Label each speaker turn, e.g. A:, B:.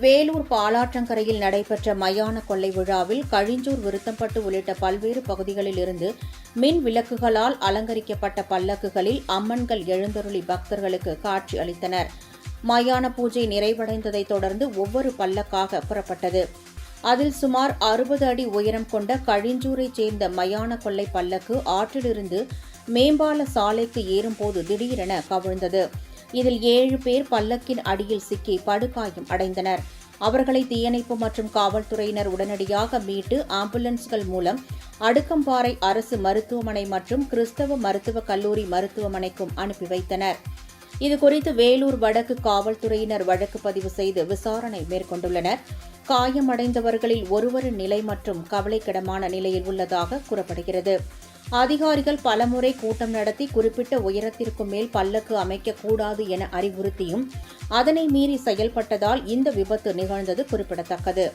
A: வேலூர் பாலாற்றங்கரையில் நடைபெற்ற மயான கொள்ளை விழாவில் கழிஞ்சூர் விருத்தம்பட்டு உள்ளிட்ட பல்வேறு பகுதிகளில் இருந்து மின் விளக்குகளால் அலங்கரிக்கப்பட்ட பல்லக்குகளில் அம்மன்கள் எழுந்தருளி பக்தர்களுக்கு காட்சி அளித்தனர். மயான பூஜை நிறைவடைந்ததைத் தொடர்ந்து ஒவ்வொரு பல்லக்காக புறப்பட்டது. அதில் சுமார் 60 அடி உயரம் கொண்ட கழிஞ்சூரைச் சேர்ந்த மயான கொள்ளை பல்லக்கு ஆற்றிலிருந்து மேம்பால சாலைக்கு ஏறும்போது திடீரென கவிழ்ந்தது. இதில் 7 பேர் பல்லக்கின் அடியில் சிக்கி படுகாயம் அடைந்தனர். அவர்களை தீயணைப்பு மற்றும் காவல்துறையினர் உடனடியாக மீட்டு ஆம்புலன்ஸ்கள் மூலம் அடுக்கம்பாறை அரசு மருத்துவமனை மற்றும் கிறிஸ்தவ மருத்துவக் கல்லூரி மருத்துவமனைக்கும் அனுப்பி வைத்தனர். இதுகுறித்து வேலூர் வடக்கு காவல்துறையினர் வழக்கு பதிவு செய்து விசாரணை மேற்கொண்டுள்ளனர். காயமடைந்தவர்களில் ஒருவரின் நிலை மற்றும் கவலைக்கிடமான நிலையில் உள்ளதாக கூறப்படுகிறது. அதிகாரிகள் பலமுறை கூட்டம் நடத்தி குறிப்பிட்ட உயரத்திற்கு மேல் பல்லக்கு அமைக்கக்கூடாது என அறிவுறுத்தியும் அதனை மீறி செயல்பட்டதால் இந்த விபத்து நிகழ்ந்தது குறிப்பிடத்தக்கது.